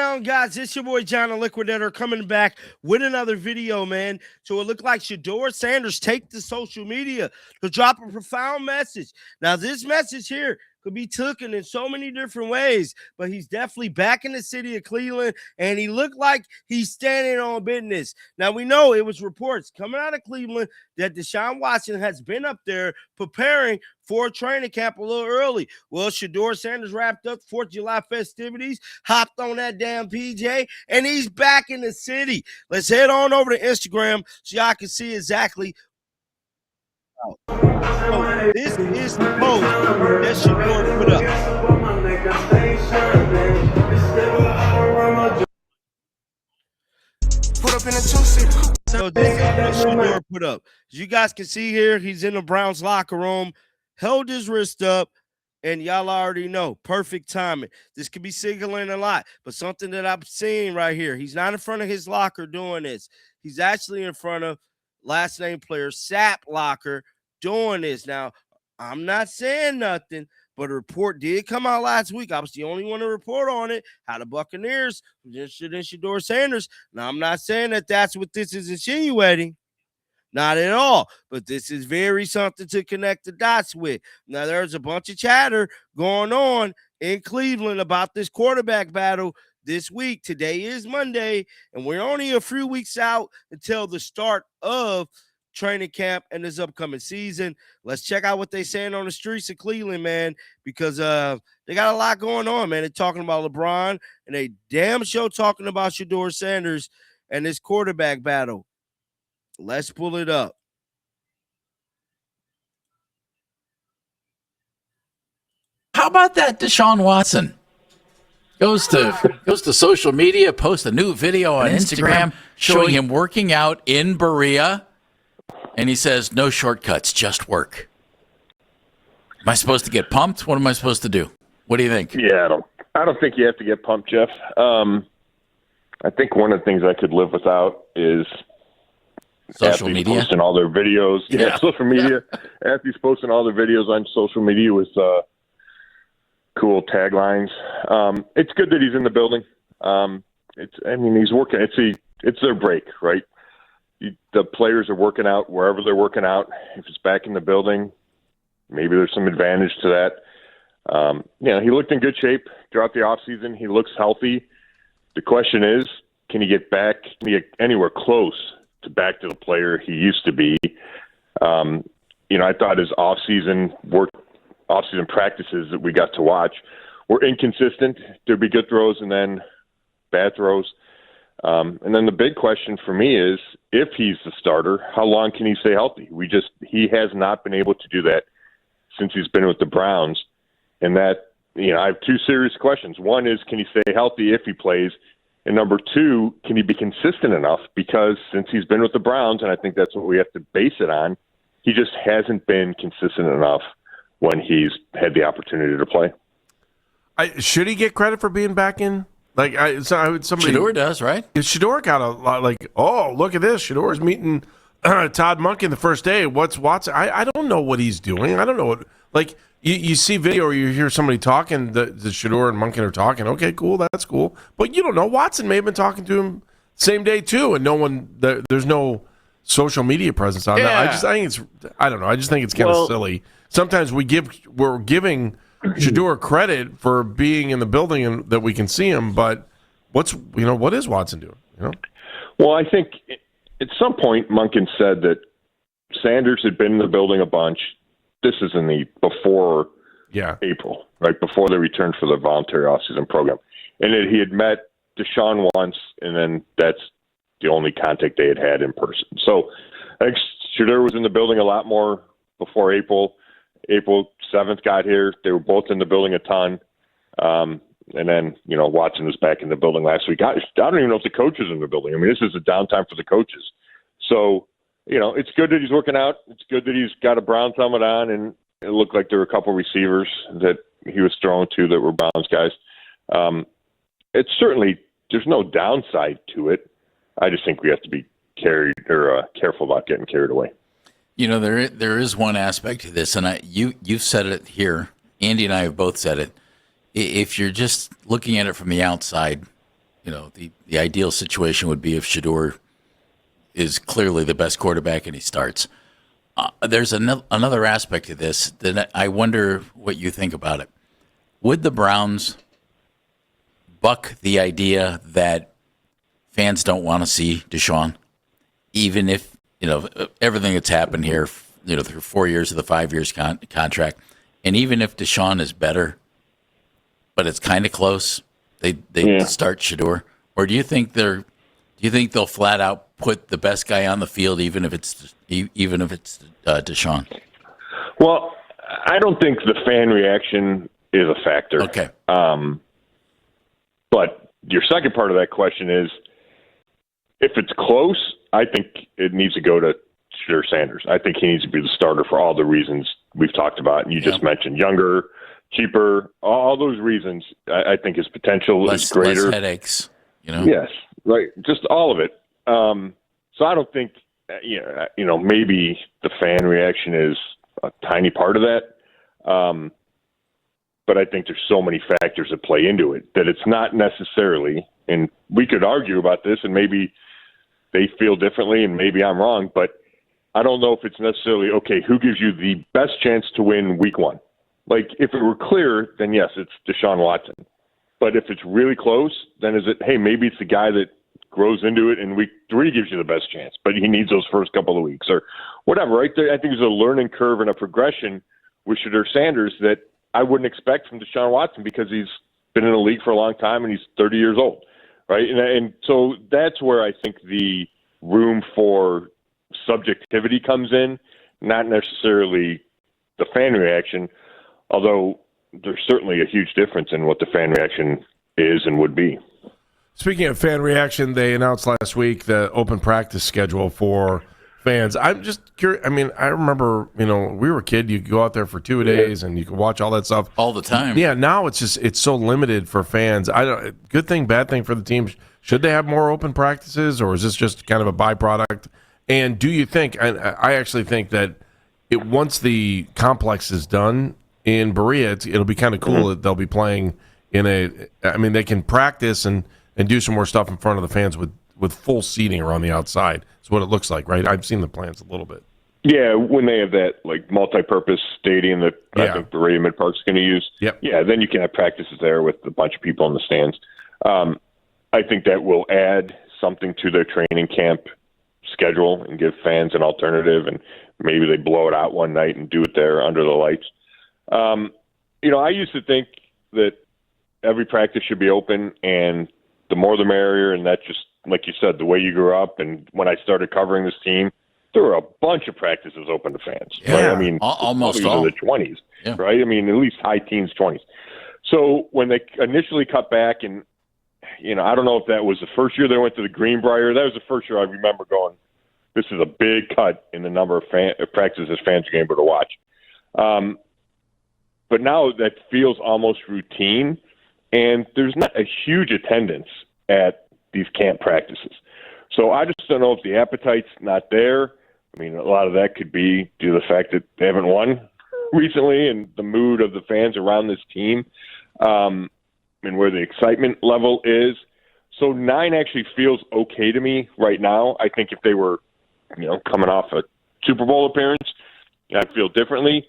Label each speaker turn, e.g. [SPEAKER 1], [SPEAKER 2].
[SPEAKER 1] on, guys? It's your boy John the Liquidator coming back with another video, man. So it looked like Shedeur Sanders take to social media to drop a profound message. Now, this message here could be taken in so many different ways, but he's definitely back in the city of Cleveland, and he looked like he's standing on business. Now, we know it was reports coming out of Cleveland that Deshaun Watson has been up there preparing for training camp a little early. Well, Shedeur Sanders wrapped up 4th of July festivities, hopped on that damn PJ, and he's back in the city. Let's head on over to Instagram so y'all can see exactly. So this is the post that Shedeur put up. So this is what Shedeur put up. As you guys can see here, he's in the Browns locker room, held his wrist up, and y'all already know, perfect timing. This could be signaling a lot, but something that I'm seeing right here, he's not in front of his locker doing this. He's actually in front of last name player Sap locker doing this. Now, I'm not saying nothing, but a report did come out last week. I was the only one to report on it. How the Buccaneers was interested in Shedeur Sanders. Now, I'm not saying that that's what this is insinuating. Not at all. But this is very something to connect the dots with. Now, there's a bunch of chatter going on in Cleveland about this quarterback battle this week. Today is Monday, and we're only a few weeks out until the start of training camp and this upcoming season. Let's check out what they're saying on the streets of Cleveland, man, because they got a lot going on, man. They're talking about LeBron, and they damn sure talking about Shedeur Sanders and this quarterback battle. Let's pull it up.
[SPEAKER 2] How about that Deshaun Watson? Goes to social media, posts a new video on Instagram showing him working out in Berea. And he says, no shortcuts, just work. Am I supposed to get pumped? What am I supposed to do? What do you think?
[SPEAKER 3] Yeah, I don't think you have to get pumped, Jeff. I think one of the things I could live without is
[SPEAKER 2] social media,
[SPEAKER 3] posting all their videos. Yeah, social media. After he's posting all their videos on social media with cool taglines. It's good that he's in the building. He's working. It's their break, right? The players are working out wherever they're working out. If it's back in the building, maybe there's some advantage to that. He looked in good shape throughout the offseason. He looks healthy. The question is, can he get anywhere close to back to the player he used to be? I thought his offseason practices that we got to watch were inconsistent. There'd be good throws and then bad throws. And then the big question for me is, if he's the starter, how long can he stay healthy? He has not been able to do that since he's been with the Browns. And that, I have two serious questions. One is, can he stay healthy if he plays? And number two, can he be consistent enough? Because since he's been with the Browns, and I think that's what we have to base it on, he just hasn't been consistent enough when he's had the opportunity to play.
[SPEAKER 4] Should he get credit for being back in?
[SPEAKER 2] Shedeur does, right?
[SPEAKER 4] Shedeur got a lot look at this. Shedeur's meeting Todd Monken the first day. What's Watson? I don't know what he's doing. I don't know what, you see video or you hear somebody talking, the Shedeur and Monken are talking. Okay, cool, that's cool. But you don't know. Watson may have been talking to him same day too, and there's no social media presence on that. I don't know. I just think it's kind of silly. Sometimes we're giving Shedeur credit for being in the building and that we can see him, but what is Watson doing?
[SPEAKER 3] Well, I think at some point Monken said that Sanders had been in the building a bunch. This is before April, right before they returned for the voluntary offseason program, and that he had met Deshaun once, and then that's the only contact they had in person. So I think Shedeur was in the building a lot more before April. April 7th got here. They were both in the building a ton. And then, Watson was back in the building last week. I don't even know if the coach is in the building. I mean, this is a downtime for the coaches. So, it's good that he's working out. It's good that he's got a Browns helmet on, and it looked like there were a couple receivers that he was throwing to that were Browns guys. It's certainly, there's no downside to it. I just think we have to be careful about getting carried away.
[SPEAKER 2] There is one aspect to this, and you've said it here. Andy and I have both said it. If you're just looking at it from the outside, the ideal situation would be if Shedeur is clearly the best quarterback and he starts. There's another aspect to this that I wonder what you think about it. Would the Browns buck the idea that fans don't want to see Deshaun, even if everything that's happened here, through 4 years of the 5 years contract, and even if Deshaun is better, but it's kind of close, they start Shedeur, or do you think they'll flat out put the best guy on the field, even if it's Deshaun?
[SPEAKER 3] Well, I don't think the fan reaction is a factor.
[SPEAKER 2] Okay.
[SPEAKER 3] But your second part of that question is, if it's close, I think it needs to go to Shedeur Sanders. I think he needs to be the starter for all the reasons we've talked about. And you just mentioned younger, cheaper, all those reasons. I think his potential is greater.
[SPEAKER 2] Less headaches,
[SPEAKER 3] Yes, right. Just all of it. So I don't think, maybe the fan reaction is a tiny part of that. But I think there's so many factors that play into it that it's not necessarily, and we could argue about this and maybe they feel differently and maybe I'm wrong, but I don't know if it's necessarily, okay, who gives you the best chance to win week one? Like, if it were clear, then yes, it's Deshaun Watson. But if it's really close, then is it, hey, maybe it's the guy that grows into it and week 3 gives you the best chance, but he needs those first couple of weeks or whatever, right? I think there's a learning curve and a progression with Shedeur Sanders that I wouldn't expect from Deshaun Watson because he's been in the league for a long time and he's 30 years old, right? And so that's where I think the room for subjectivity comes in, not necessarily the fan reaction, although there's certainly a huge difference in what the fan reaction is and would be.
[SPEAKER 4] Speaking of fan reaction, they announced last week the open practice schedule for fans. I'm just curious. I mean, I remember, we were a kid. You could go out there for 2 days and you could watch all that stuff
[SPEAKER 2] all the time.
[SPEAKER 4] Yeah, now it's so limited for fans. I don't. Good thing, bad thing for the teams. Should they have more open practices, or is this just kind of a byproduct? And do you think? I actually think that once the complex is done in Berea, it'll be kind of cool that they'll be playing in a. I mean, they can practice and do some more stuff in front of the fans with full seating around the outside. That's what it looks like, right? I've seen the plans a little bit.
[SPEAKER 3] Yeah, when they have that like multi-purpose stadium that I think Berea Mid Park's going to use.
[SPEAKER 4] Yep.
[SPEAKER 3] Yeah, then you can have practices there with a bunch of people in the stands. I think that will add something to their training camp schedule and give fans an alternative, and maybe they blow it out one night and do it there under the lights. I used to think that every practice should be open, and the more the merrier, and that's just, like you said, the way you grew up. And when I started covering this team, there were a bunch of practices open to fans.
[SPEAKER 2] Yeah,
[SPEAKER 3] right? I mean,
[SPEAKER 2] almost all
[SPEAKER 3] in the 20s, right? I mean, at least high teens, 20s. So when they initially cut back, and I don't know if that was the first year they went to the Greenbrier. That was the first year I remember going, this is a big cut in the number of practices fans are able to watch. But now that feels almost routine, and there's not a huge attendance at these camp practices. So I just don't know if the appetite's not there. I mean, a lot of that could be due to the fact that they haven't won recently and the mood of the fans around this team, and where the excitement level is. So 9 actually feels okay to me right now. I think if they were, coming off a Super Bowl appearance, I'd feel differently.